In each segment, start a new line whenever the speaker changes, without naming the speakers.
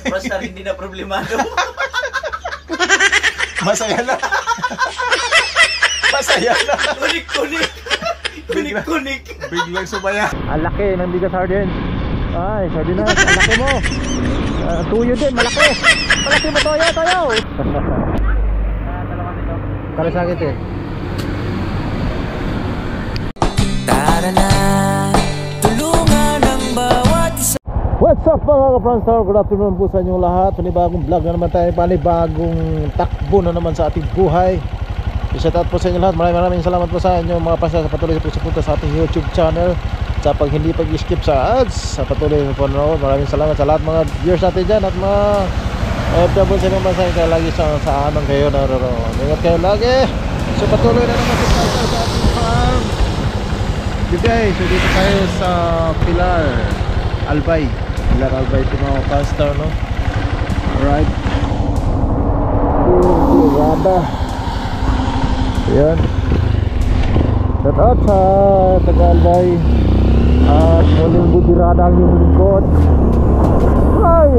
Basta hindi na problemado.
Masaya na. Masaya na.
Kunik-kunik. Kunik-kunik.
Biglang sumaya. Ang laki ng bigas sardines. Ay, sardinas. Ang laki mo. Tuyo din, malaki. Malaki mo, toyo, toyo. Para sa akin, Tara na, tulungan ang bawat isa. What's up mga ka-Franstar? Good afternoon po sa inyong lahat. Panibagong vlog na naman tayo. Panibagong takbo na naman sa ating buhay. I-shout out po sa inyo lahat. Maraming salamat po sa inyo mga Franstar sa patuloy po sa punta sa ating YouTube channel. Sa pag hindi pag-skip sa ads, sa patuloy na panonood. Maraming salamat sa lahat mga viewers natin dyan at mga OFW sa ibang bansa. Kaya lagi sa anong kayo naroon. Ingat kayo lagi. So patuloy na naman sa ating farm. Okay, so dito tayo sa Pilar Albay. Pilar Albay ito mga Franstar, no? Alright. Rada. Ayan. Shout out sa taga Albay. At muling budirada ang yung lingkod. Ay!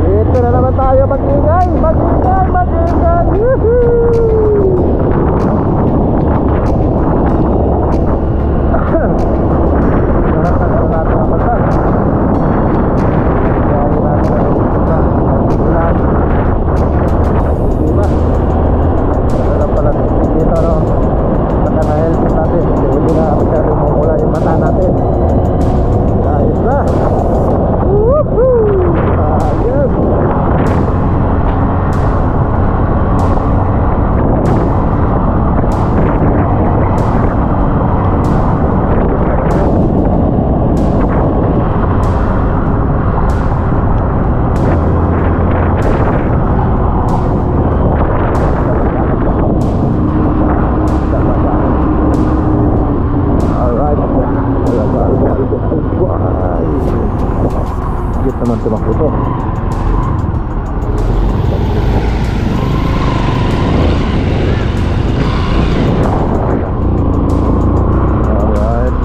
Ito na naman tayo. Mag-ingay! Mag-ingay! Mag-ingay! Yuhuu! Naman tumakbo to. Alright.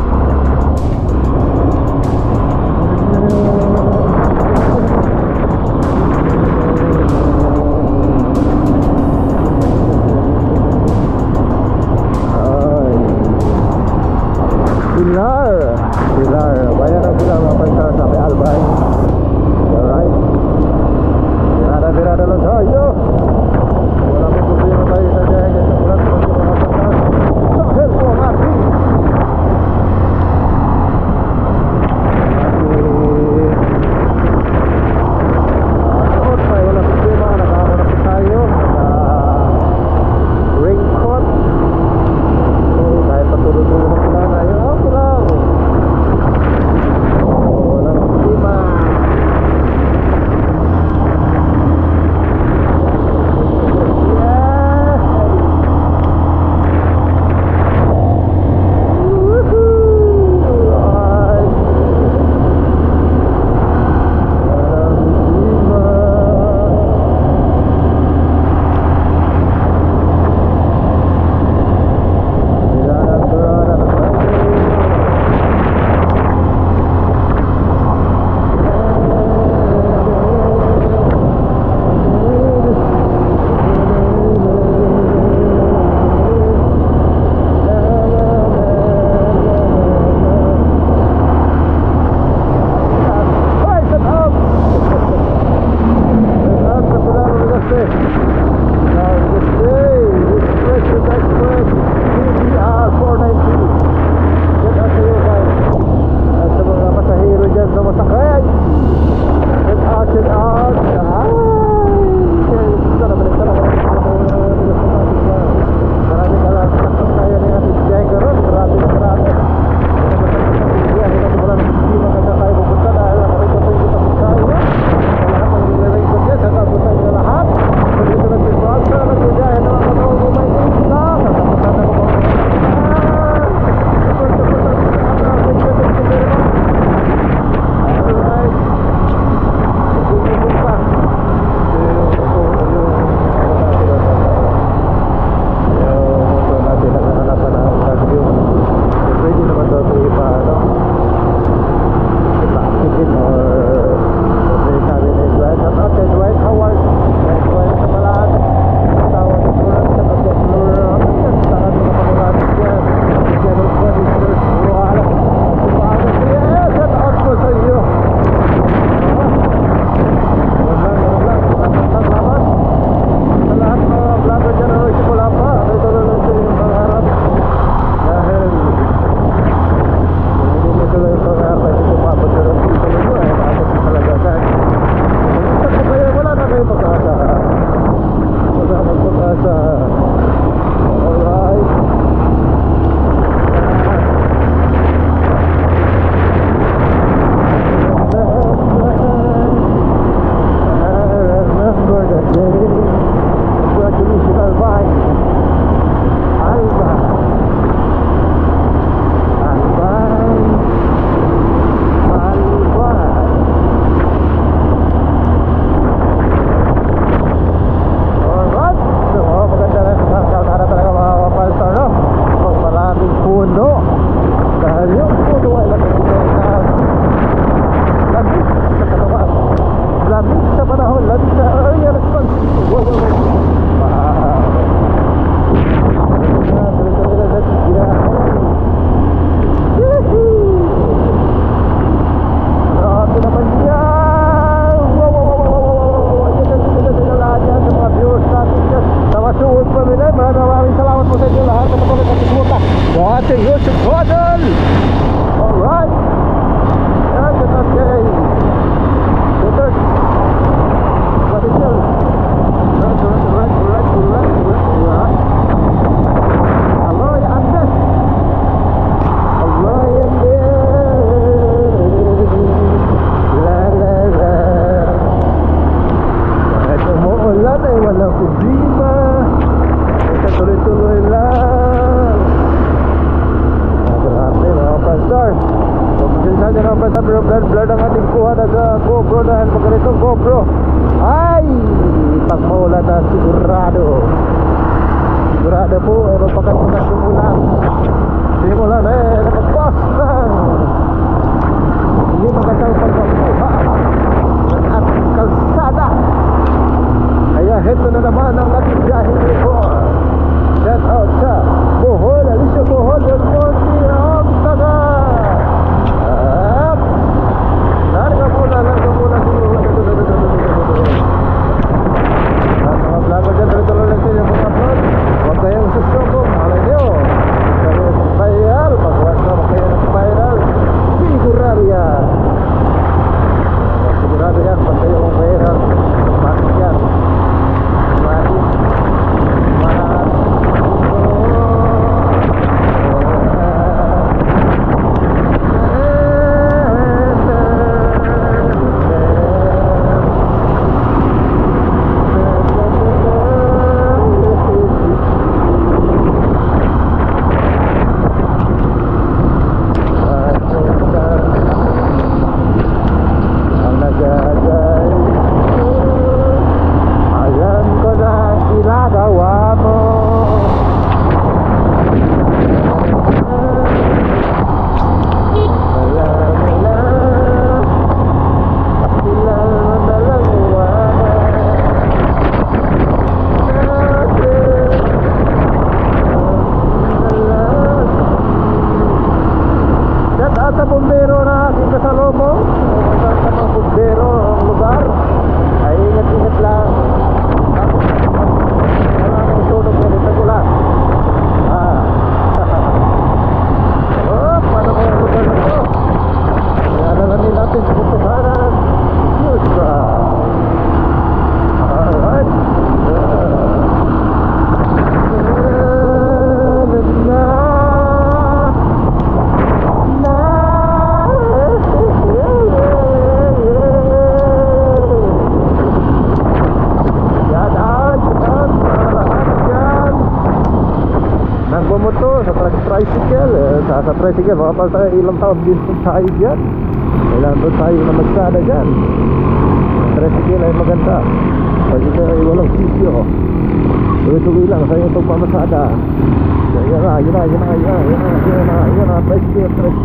Pilar. Pilar. Bayan ang Pilar mga Franstar sa Albay. Alright. panahon. Lansa. Ay, response. Wow, wow, wow. Grabe naman yan. Wow, wow, wow, wow, wow. Lahat yan sa mga viewers natin dyan sa Masuod Pamilya. Maraming salamat po sa inyo lahat na patuloy sa susuta sa ating YouTube channel. Alright. Yan, that's okay. Super. What is it? Aloy Andes. Aloy Andes. La la la. Kahit umuulan ay walang problema. Ito tuloy-tuloy lang. Grabe mga pa-stars. Pagkasilsa dyan mga pa-stars, pero blur ang ating kuha na sa GoPro dahil pag ganitong GoPro ay pag maulan na sigurado po ay magpakatunas yung ulan. Simulan nakapos lang. Hindi magandang pagkakuha ng ating kalsada. Kaya heto na naman ang ating biyaheng report. Shout out sa Bohol, Alicia Bohol, Del Monte, Amtaga. Larga muna siguro. Mga vlogger dyan, tuloy-tuloy lang sila mga upload. Huwag kayong susuko, malay nyo. Kaya mag-viral, pag-watch na kayo nag-viral, sigurado yan. Sigurado yan, pag kayo mag-viral, bakit yan? Sa tricycle, mga pala ilang taon din tayo dyan. Kailangan doon tayo na magsada dyan. Tricycle ay maganda. Pwede ka ay walang sisyo. Tuloy-tuloy lang sa itong pamasada. Yan na, tricycle. Yan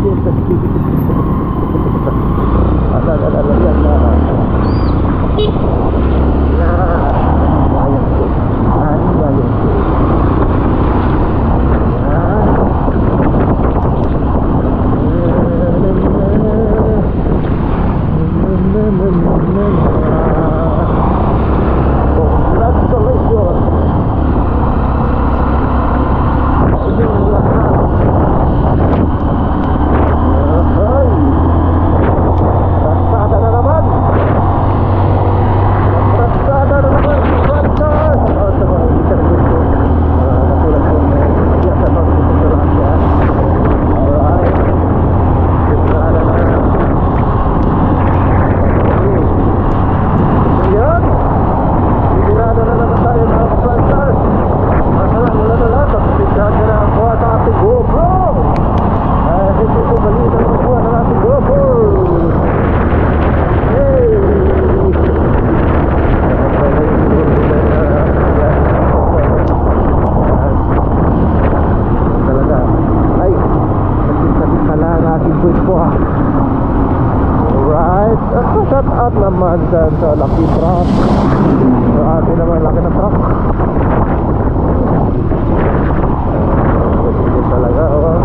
na. shout out naman dyan sa Lucky Truck. Sa atin naman, laki ng truck. Sige talaga, oh.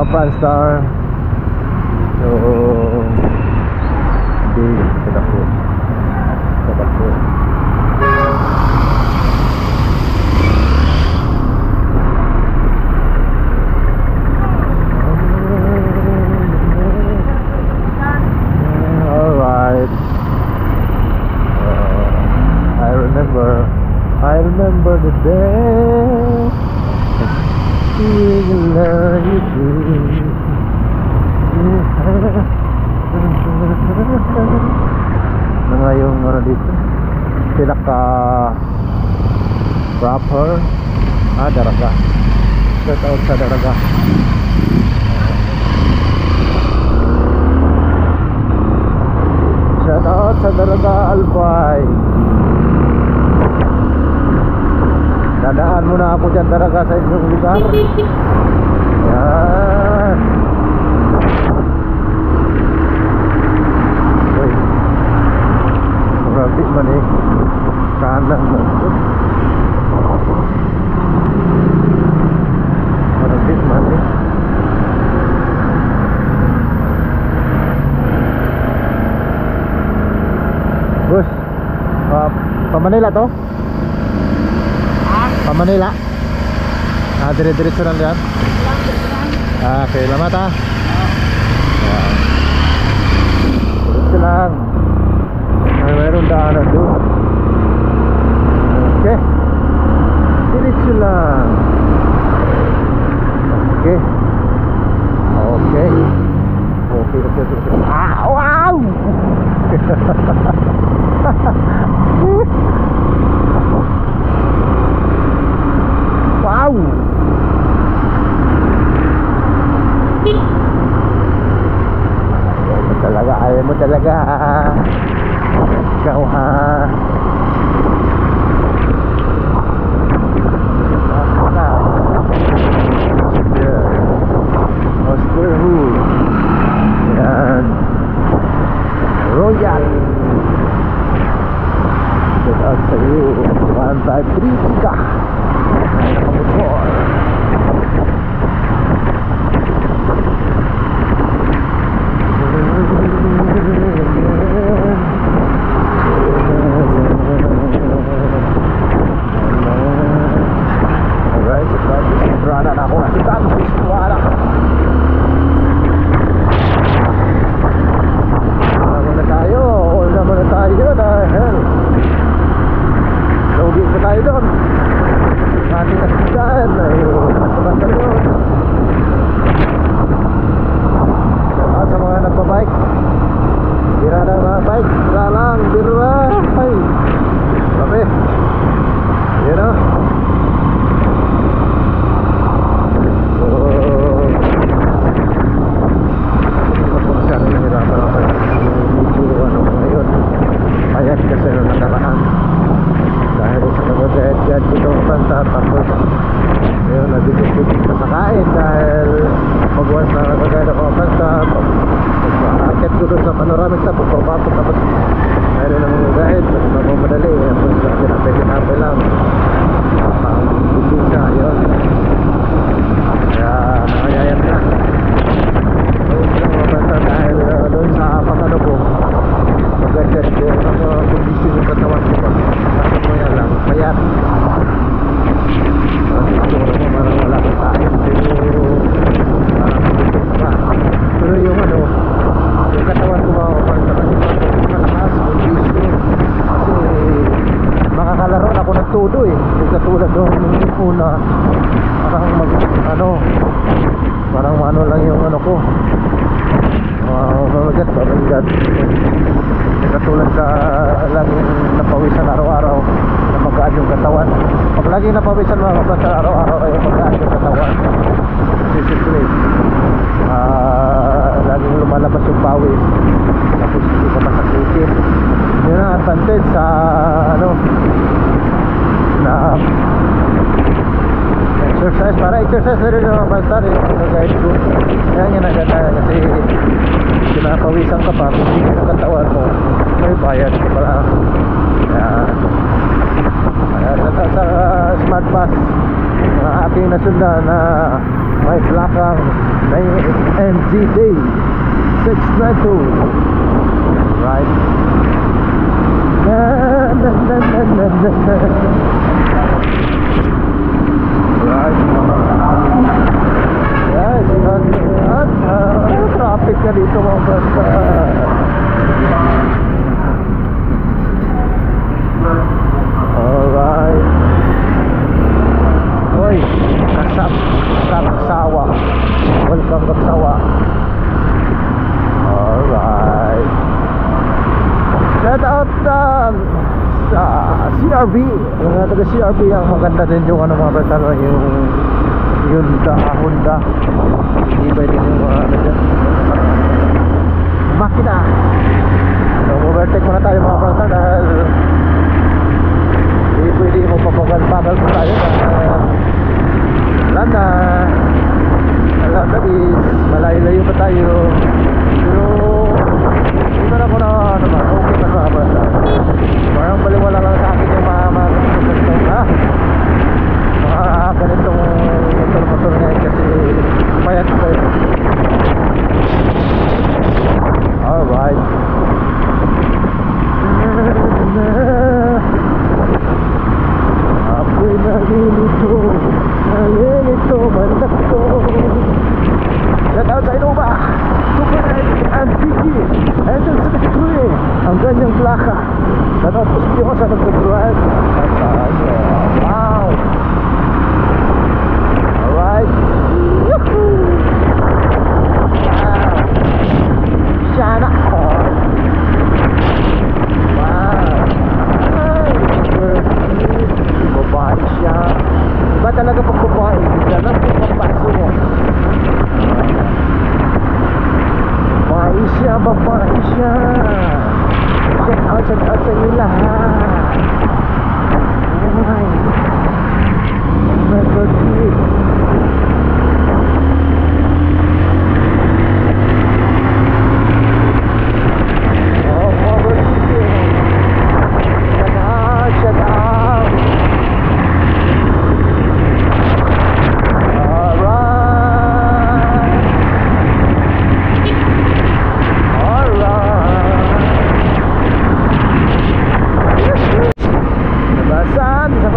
Franstar. So di kedapur. Alright. I remember the day you love you do. Na nga yung ano dito, pinaka proper Daraga. Shout out sa Daraga. Shout out sa Daraga Albay. Dadaan muna ako dyan Daraga sa inyong lugar. Yan. Grabe man eh. Kanan mo ito. Grabe man eh. Bus, pa Manila to? Pa Manila? Dire-diretso lang yan? Okay, salamat ha. Diretso lang. Mayroon daanan doon. Okay. Diretso lang. Okay. Okay. Okay. Wow! Wow! Ayaw mo talaga. Ikaw ha. Osterhood. Yan. Royal. Shout out sa iyo. 153 ka. Nakamotor. Kondisi ng katawan ko ba? naman ako ng todo eh. Hindi katulad nung una. Parang parang ano lang yung ano ko. Mabigat. Hindi katulad sa laging napawisan araw-araw na magaan yung katawan. Pag laging napawisan mga kapatid araw-araw ay magaan yung katawan. Physically. Laging lumalabas yung pawis. Tapos hindi ka masakitin. Yun ang advantage sa na exercise. Para exercise na rin yung basta rin sa guide ko. Kaya nga naganda kasi pinapawisan ka pa kung hindi yung katawan mo may bayad ka pala. Kaya sa smart bus na ating nasundan na may plakang NGD 692 right. Right. Yes, traffic ka dito mga basta. Alright. Oy, Kaksawa. Welcome Kaksawa. Alright. Shout out sa CRV. Yung taga CRV ang maganda din yung mga batalo yung Honda. Hindi ba din yung dyan makina. So overtake muna tayo mga brother dahil hindi pwede magpapagal-pagal po tayo alam na is malayo-layo pa tayo pero dito na ko na okay na mga brother. Parang baliwala lang sa akin yung mga ganitong motor ngayon kasi payat ko yun. Alright. Ako'y nalilito, mandak ko. Shout out sa Innova, Super 8 and Tiki, Engine 73, ang ganyang plaka. Shout out po sa Diyos sa nagdadrive. Wow. Alright. Yahoo! Wow. Sana all. Wow. Babae siya. Iba talaga pag babae. Bigla lang kung papaso mo. Babae siya. Shout out sa inyo lahat. Alright.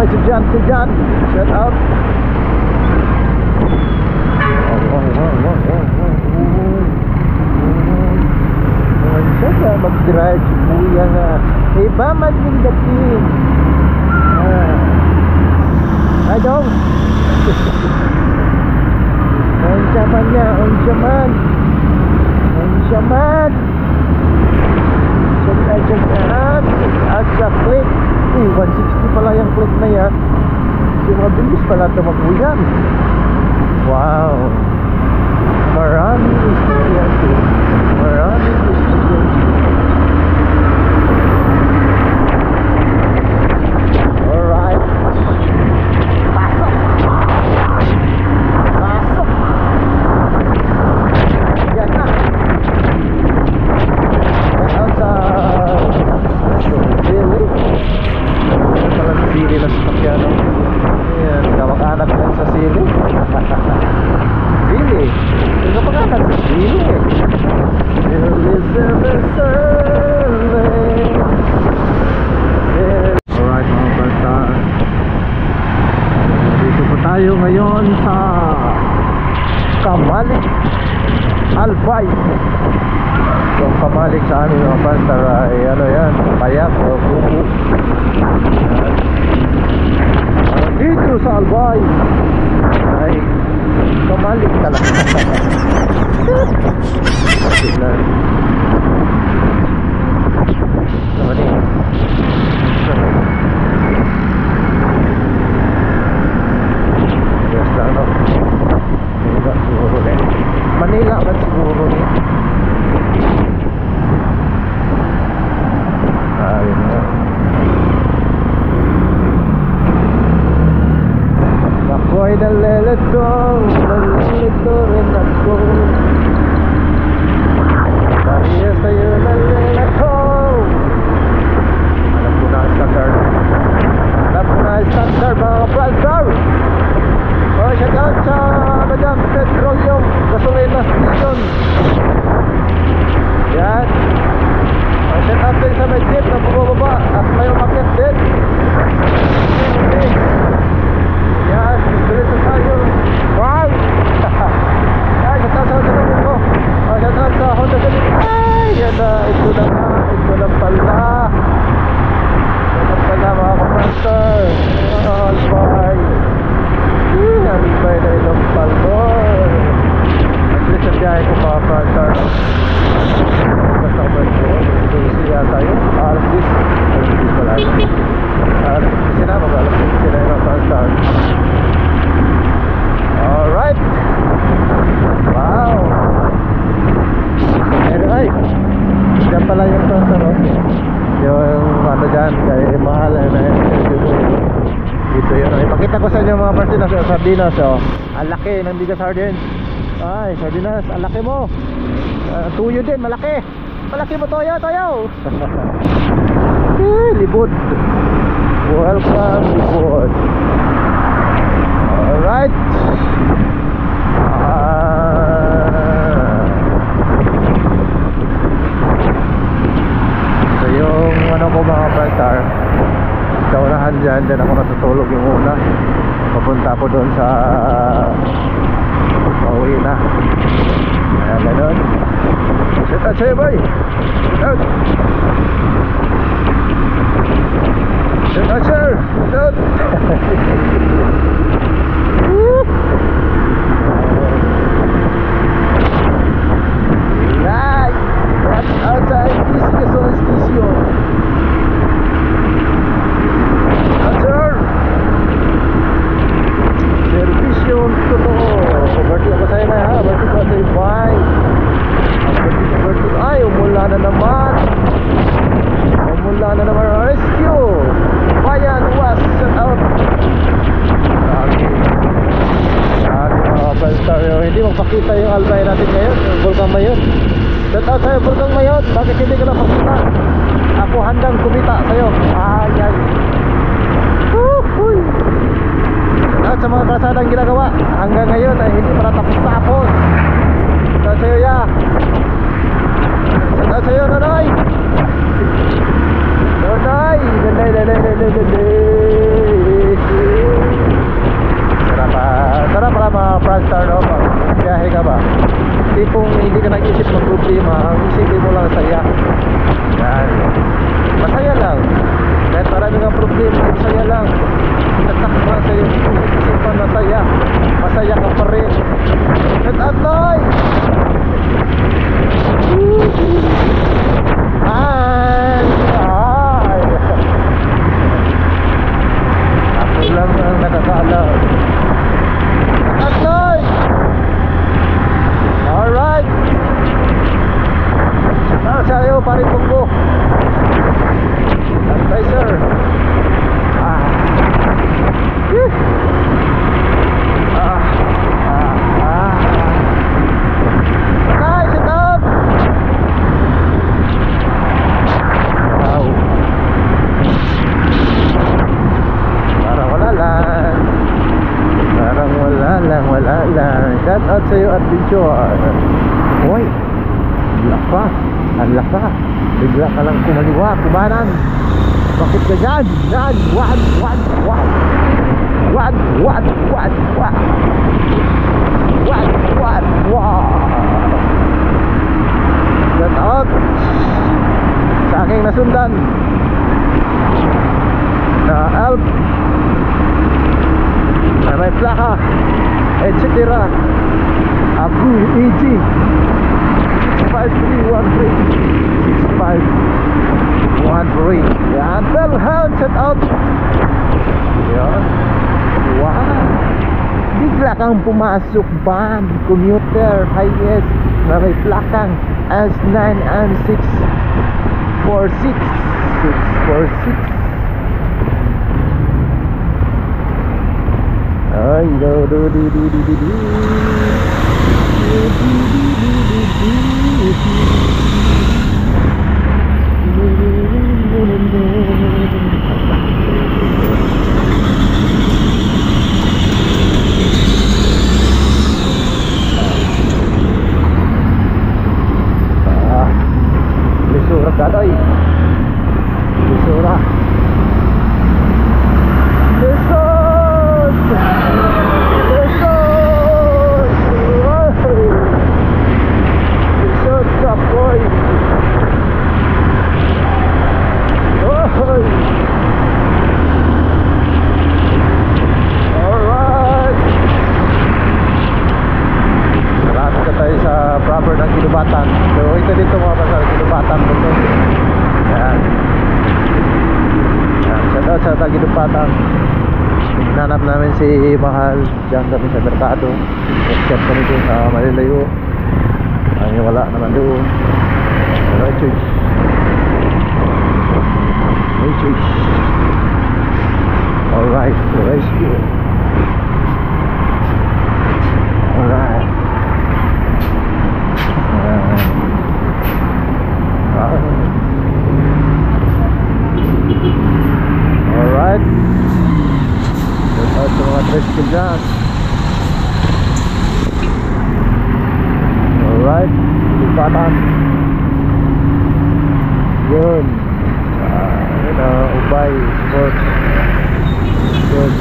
Estudyante dyan, shout out. Siya mag-drive si kuya nga iba man yung dating dong ang siyaman niya, ang siyaman at sa click 160 pala yung click na yan. Kasi mabilis pala tumakuyan. Wow, maraming estudyante. Alright, pasok yan na. Yan sa sili lang sa Tapiano. Ayan, kamag-anak lang sa sili. Sili. Yung kamag-anak sa sili. Alright mga basta, dito po tayo ngayon sa Kamalik Albay. Yung Kamalik sa amin mga basta ay ano yan, payak o buko. mahal boy. Ay, kamalik talaga. Tignan. Sama ni. Yes lang no. Manila siguro ni. Manila kan siguro ni. Ayun na. Ako'y nalilito rin ako. Dahil sa'yo nalilito. Alam ko na ang standard. Alam ko na ang standard mga kaplastar. O, shout out sa ano dyan, petroleum, gasolina station. Yan. O, shout out din sa may jeep na bumababa at may umakit din. Okay. Yan, dito tayo. Wow! Ay, shout out sa Honda ko. O, shout out sa Honda Civic. Ay, yan na, ito na pala. Ito na pala mga kaplastar. Oh, bye. Nalibay na itong palmor. At least ang biyahe ko mga kaplastar. Basta ko ba ito? Ito yata yun. RFDs. RFDs pala. RFDs na, mag-RFDs sila yung kaplastar. Alright. Wow. Anyway, dyan pala yung kaplastar. Yung ano dyan, kaya mahal na dito yun. Ipakita ko sa inyo mga parsinas, sardinas. Ang laki ng bigas sardines. Ay, sardinas, ang laki mo. Tuyo din, malaki. Malaki mo, toyo. Libod. Welcome, libod. Alright. So yung ano ko mga pastar, sa unahan dyan ako natutulog yung una. Papunta ko doon sa pauwi na. Ayan na doon. Sit out sa'yo boy. Sit out. Sit out sir. Sit out. Right. That's outside this gasoline station. Sir, servisyon totoo. Birthday ako sa'yo na ha. Birthday ko sa'yo. Bye. Birthday. Ay, umula na naman. Rescue. Bayan was shut out. Hindi magpakita yung albay natin ngayon. Yung Bulkang Mayon. Shut out sa'yo Bulkang Mayon. Bakit hindi ka na pakita? Ako handang kumita sa'yo. Ayan. At sa mga kasadang ginagawa hanggang ngayon ay hindi pa natapos-tapos. Sa sa'yo ya. Sa sa'yo nanay. Nanay. Sarap pala mga pranstar no. Biyahe ka ba? Tipong hindi ka nag-isip ng problema. Ang isipin mo lang saya. Yan. Masaya lang. Kahit marami nga problema, masaya lang. Tatakma sa iyong isipan na saya. Masaya ka pa rin. At atoy! Ay! Ako lang ang nakakaalam. At atoy! Alright! Sa'yo, parin Punggo. Antay sir. Nice, sit up. Wow. Parang wala lang. Shout out sa'yo at Adventure. Hoy, ang laka. Bigla ka lang kumaliwa, kumanan. Bakit ka dyan? Yan, wad. Shout out sa aking nasundan na Alp plaka, etc. Abu EG 65313 yan, Bellhound, shout out. Yan. Wow, bigla kang pumasok van commuter highest na may plakang S9 and 646 ay do do do do do do do. Lisura kadoy. Lisura. Lisod. Lisod. Lisod ka boy. Oy. Alright. Malapit na tayo sa proper ng Kinubatan. So ito dito mga pasal, Kinubatan mo to. Yan. Shout out sa Kinubatan. Hinanap namin si Mahal. Diyan kami sa Merkado. Check kami doon sa Malilayo. Ay wala naman doon. Alright church. Hey church. Alright, rescue. Alright. Alright. Shout out sa mga rescue dyan. Alright, lipatan. Yun. Ubay Sports. Good.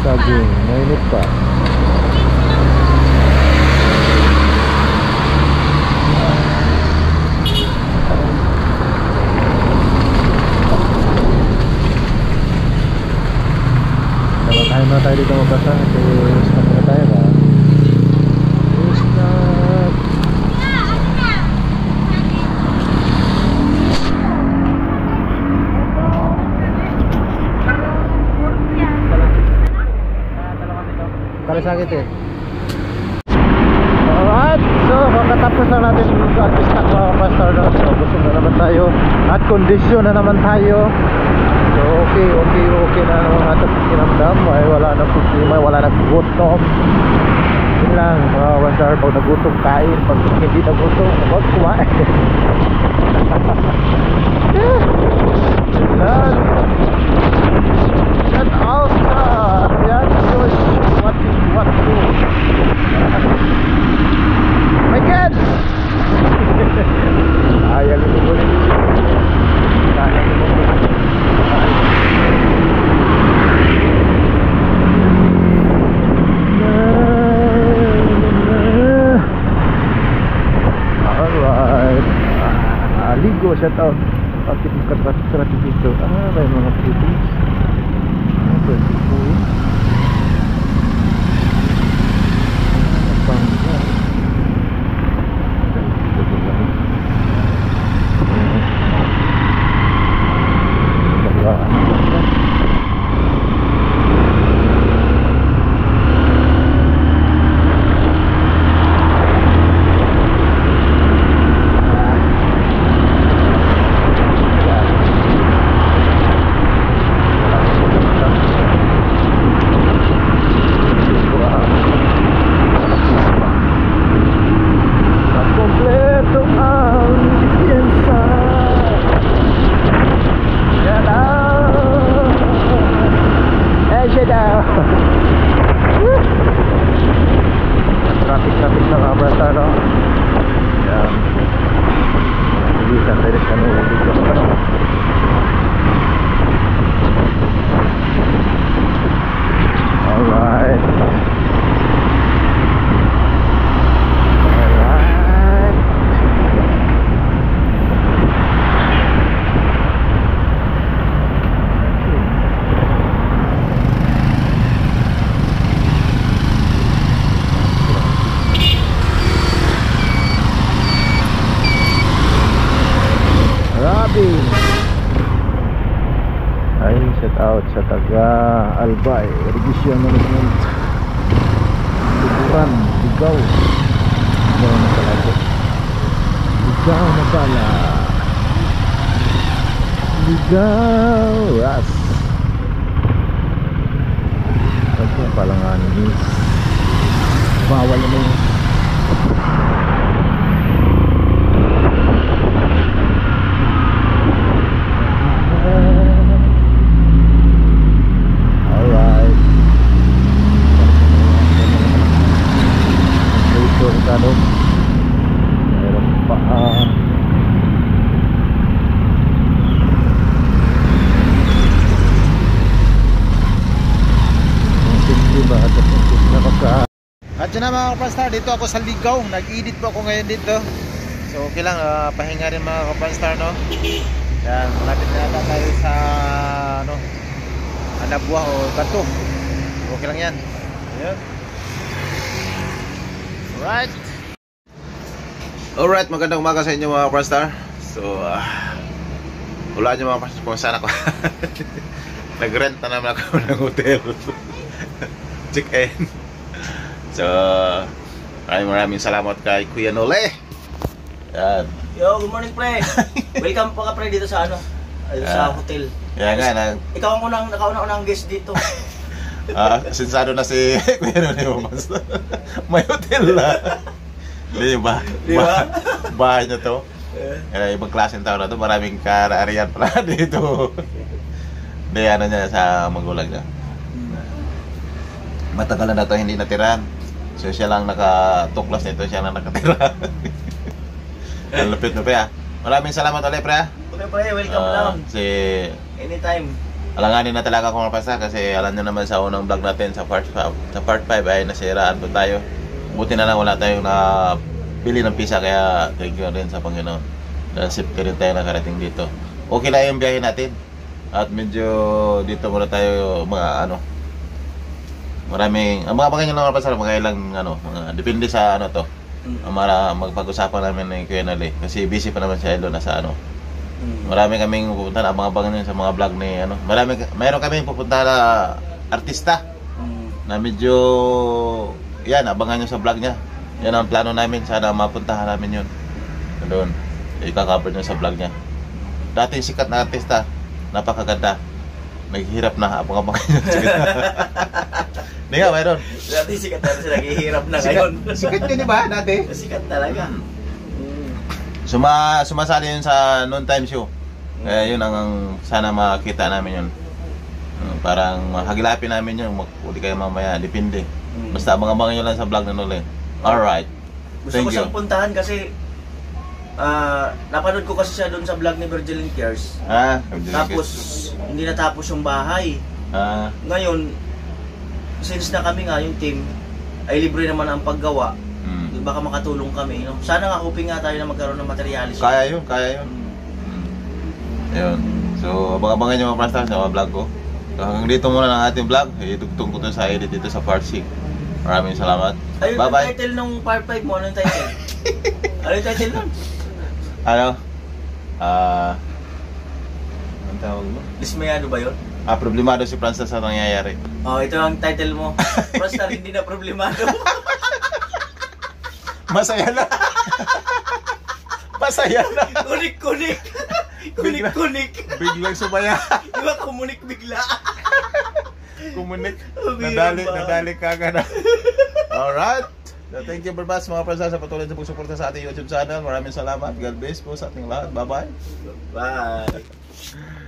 Saging, mainit pa. Tayo na tayo dito magkasa kasi stop na tayo ba? Stop. Kali sakit eh. Alright, so kakatayo tapos na natin mag-artista mga kapastar na. So busog na naman tayo at kondisyon na naman tayo. So okay na naman ating pakiramdam. Ay wala na problema, wala na gutom. Yun lang mga kapastar, pag nagutom kain, pag hindi nagutom huwag kumain. Shout out sa yan Josh, what to my God. Ayaw mo mo rin. Sayang mo mo. Alright. Ligo, shout out. Bakit magkatrati dito? May mga cuties. Pwede po eh. Bangga. Traffic na nga ba no? Yan. Hindi santai rin kami dito. Alright. Ay, shout out sa taga Albay Irrigation Management Tuburan, Ligaw. Ligaw na talaga. Ligaw na pala. Ligaw Ras. Kasi palang ni bawal na yun. Meron pa at yun na mga kapanstar, dito ako sa Ligaw. Nag-edit po ako ngayon dito. So okay lang, pahinga rin mga kapanstar no. Yan, malapit na natin tayo sa ano, Anabua o Bato. Okay lang yan. Yan. Alright, magandang umaga sa inyo mga Prastar. So, wala nyo mga Prastar kung saan ako. Nag-rent na naman ako ng hotel. Check-in. So, maraming salamat kay Kuya Nole. Yan.
Yo, good morning pre. Welcome po ka pre dito sa ano, sa hotel.
Yan nga.
Ikaw ang nakauna-unang guest dito.
Sinsado na si Kuya Nole. May hotel na. Hindi ba? Bahay nyo to. Ibang klaseng tao na to. Maraming karaarian pala dito. Hindi, ano niya sa magulang niya. Matagal na to hindi natirahan. So siya lang nakatuklas nito. Siya lang nakatira. Ang lupit mo pa. Maraming salamat ulit pre.
Okay pre, welcome lang. Anytime.
Alanganin na talaga kung mapasa kasi alam nyo naman sa unang vlog natin sa part 5 ay nasiraan po tayo. Buti na lang wala tayong bili ng pisa, kaya thank you rin sa Panginoon. Nasip ka rin tayo nakarating dito. Okay lang yung biyahe natin. At medyo dito muna tayo mga ano. Maraming, mga pagkanyo lang napasal, mga ilang ano, depende sa ano to. Magpag-usapan namin ng Kuya Nole kasi busy pa naman siya doon nasa ano. Marami kaming pupuntahan, abangan nyo sa mga vlog ni ano. Mayroon kaming pupuntahan na artista na medyo yan, abangan nyo sa vlog niya. Yan ang plano namin. Sana mapuntahan namin yun. Doon. Ika-cover nyo sa vlog niya. Dati sikat na artista. Napakaganda. Naghihirap na. Abang-abang kayo. Hindi nga, mayroon.
Dati sikat na sila, naghihirap na ngayon.
Sikat yun, di ba? Dati.
Sikat talaga.
Sumasali yun sa noon time show. Kaya yun ang sana makita namin yun. Parang hagilapin namin yun. Hindi kayo mamaya. Depende. Basta abang-abang nyo lang sa vlog na nuli. Alright.
Gusto ko siyang puntahan kasi napanood ko kasi siya doon sa vlog ni Virgil and Cares. Tapos hindi natapos yung bahay. Ngayon, since na kami nga yung team ay libre naman ang paggawa. Baka makatulong kami. No? Sana nga hoping nga tayo na magkaroon ng materialis.
Kaya yun. Ayun. So, abang-abangan nyo mga prastars sa mga vlog ko. So, hanggang dito muna ng ating vlog. Itugtong ko to sa edit dito sa part 6. Maraming salamat.
Ayun,
bye-bye.
Ang title nung part 5 mo, anong title? Ano yung title nun?
Ano? Anong tawag mo?
Dismayado ba yun?
Problemado si Francis sa nangyayari.
Ito ang title mo. Prastar, hindi na problemado.
Masaya na. Masaya na.
Kunik-kunik. Kunik-kunik.
Biglang sumaya.
Diba kumunik bigla?
Kumunik. Nadali ka na. Alright. So, thank you very much mga prasa sa patuloy sa pagsuporta sa ating YouTube channel. Maraming salamat. God bless po sa ating lahat. Bye-bye.
Bye.